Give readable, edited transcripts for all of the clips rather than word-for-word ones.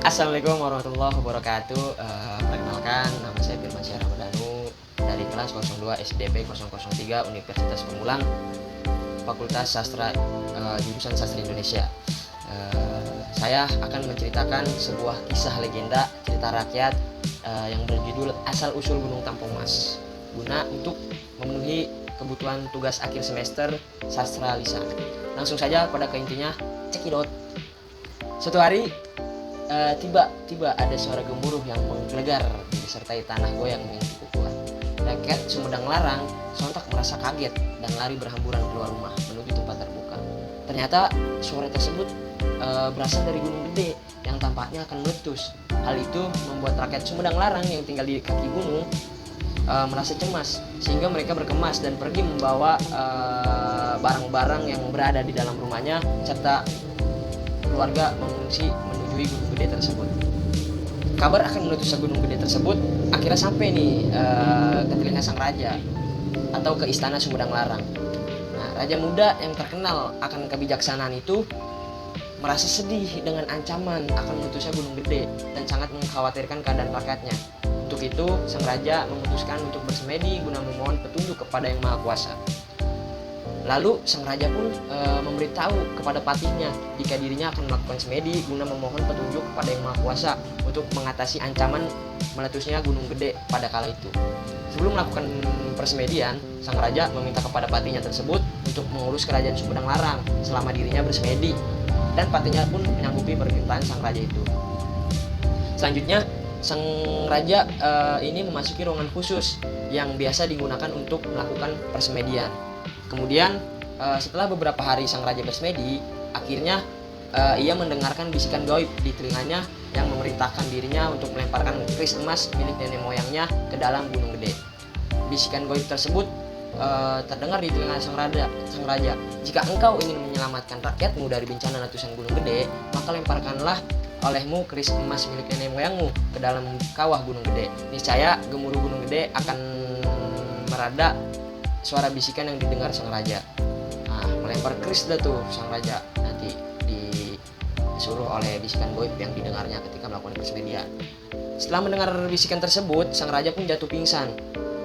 Assalamualaikum warahmatullahi wabarakatuh. Perkenalkan, nama saya Firmansyah Ramadhanu dari kelas 02 SDP 003 Universitas Pamulang, Fakultas Sastra, jurusan Sastra Indonesia. Saya akan menceritakan sebuah kisah legenda cerita rakyat yang berjudul Asal Usul Gunung Tampung Mas, guna untuk memenuhi kebutuhan tugas akhir semester sastra lisan. Langsung saja pada ke intinya, cekidot. Suatu hari tiba-tiba ada suara gemuruh yang menggelegar disertai tanah goyang yang cukup kuat. Rakyat Sumedang Larang sontak merasa kaget dan lari berhamburan keluar rumah menuju tempat terbuka. Ternyata suara tersebut berasal dari gunung gede yang tampaknya akan meletus. Hal itu membuat rakyat Sumedang Larang yang tinggal di kaki gunung merasa cemas, sehingga mereka berkemas dan pergi membawa barang-barang yang berada di dalam rumahnya serta keluarga mengungsi menuju gunung gede tersebut. Kabar akan meletusnya gunung gede tersebut akhirnya sampai nih ke telinga sang raja atau ke istana Sumedang Larang. Nah, raja muda yang terkenal akan kebijaksanaan itu merasa sedih dengan ancaman akan meletusnya gunung gede dan sangat mengkhawatirkan keadaan rakyatnya. Untuk itu, sang raja memutuskan untuk bersemedi guna memohon petunjuk kepada Yang Maha Kuasa. Lalu sang raja pun memberitahu kepada patihnya jika dirinya akan melakukan semedi guna memohon petunjuk kepada Yang Maha Kuasa untuk mengatasi ancaman meletusnya gunung gede pada kala itu. Sebelum melakukan persemedian, sang raja meminta kepada patihnya tersebut untuk mengurus kerajaan Sumedang Larang selama dirinya bersemedi, dan patihnya pun menyanggupi permintaan sang raja itu. Selanjutnya, sang raja ini memasuki ruangan khusus yang biasa digunakan untuk melakukan persemedian. Kemudian setelah beberapa hari sang raja bersemedi, akhirnya ia mendengarkan bisikan gaib di telinganya yang memerintahkan dirinya untuk melemparkan keris emas milik nenek moyangnya ke dalam gunung gede. Bisikan gaib tersebut terdengar di telinga sang raja. Jika engkau ingin menyelamatkan rakyatmu dari bencana letusan gunung gede, maka lemparkanlah olehmu keris emas milik nenek moyangmu ke dalam kawah gunung gede. Niscaya gemuruh gunung gede akan merada suara bisikan yang didengar sang raja. Nah, melempar keris dah tuh sang raja, nanti disuruh oleh bisikan gaib yang didengarnya ketika melakukan persemedian. Setelah mendengar bisikan tersebut, sang raja pun jatuh pingsan.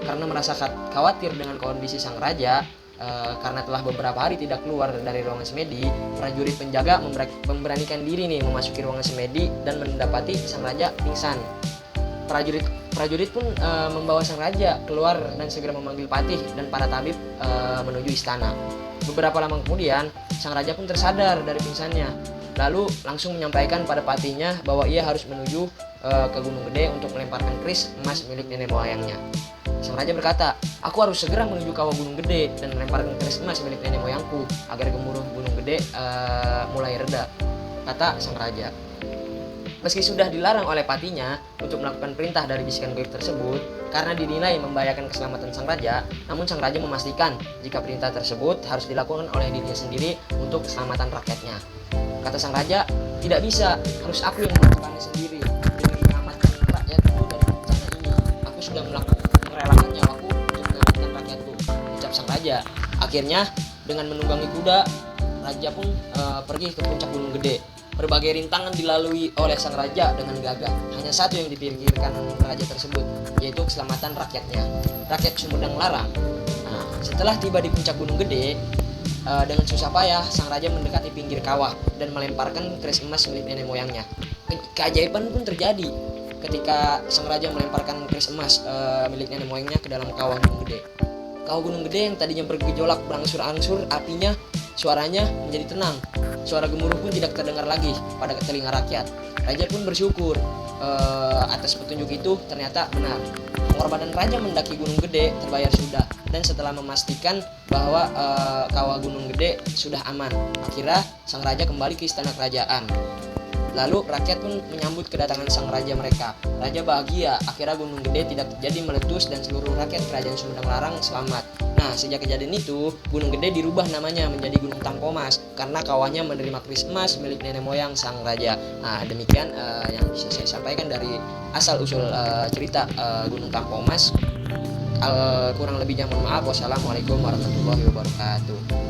Karena merasa khawatir dengan kondisi sang raja, karena telah beberapa hari tidak keluar dari ruangan semedi, prajurit penjaga memberanikan diri nih memasuki ruangan semedi dan mendapati sang raja pingsan. Prajurit pun membawa sang raja keluar dan segera memanggil patih dan para tabib menuju istana. Beberapa lama kemudian, sang raja pun tersadar dari pingsannya, lalu langsung menyampaikan pada patihnya bahwa ia harus menuju ke gunung gede untuk melemparkan keris emas milik nenek moyangnya. Sang raja berkata, "Aku harus segera menuju kawah gunung gede dan melemparkan keris emas milik nenek moyangku agar gemuruh gunung gede mulai reda," kata sang raja. Meski sudah dilarang oleh patinya untuk melakukan perintah dari bisikan gaib tersebut karena dinilai membahayakan keselamatan sang raja, namun sang raja memastikan jika perintah tersebut harus dilakukan oleh dirinya sendiri untuk keselamatan rakyatnya. Kata sang raja, "Tidak bisa, harus aku yang melakukannya sendiri demi menyelamatkan rakyatku dari bencana ini. Aku sudah merelakan nyawaku untuk menyelamatkan rakyatku," ucap sang raja. Akhirnya dengan menunggangi kuda, raja pun pergi ke puncak gunung gede. Berbagai rintangan dilalui oleh sang raja dengan gagah. Hanya satu yang dipikirkan raja tersebut, yaitu keselamatan rakyatnya, rakyat Sumedang Larang. Nah, setelah tiba di puncak gunung gede, dengan susah payah sang raja mendekati pinggir kawah dan melemparkan keris emas milik nenek moyangnya. Keajaiban pun terjadi ketika sang raja melemparkan keris emas milik nenek moyangnya ke dalam kawah gunung gede. Kawah gunung gede yang tadinya bergejolak berangsur-angsur apinya, suaranya menjadi tenang. Suara gemuruh pun tidak terdengar lagi pada telinga rakyat. Raja pun bersyukur atas petunjuk itu ternyata benar. Pengorbanan raja mendaki gunung gede terbayar sudah, dan setelah memastikan bahwa kawah gunung gede sudah aman, akhirnya sang raja kembali ke istana kerajaan. Lalu rakyat pun menyambut kedatangan sang raja mereka. Raja bahagia, akhirnya gunung gede tidak terjadi meletus dan seluruh rakyat kerajaan Sumedang Larang selamat. Nah, sejak kejadian itu, gunung gede dirubah namanya menjadi Gunung Tampomas karena kawahnya menerima keris emas milik nenek moyang sang raja. Nah, demikian yang bisa saya sampaikan dari asal usul cerita Gunung Tampomas. Kurang lebihnya mohon maaf. Wassalamualaikum warahmatullahi wabarakatuh.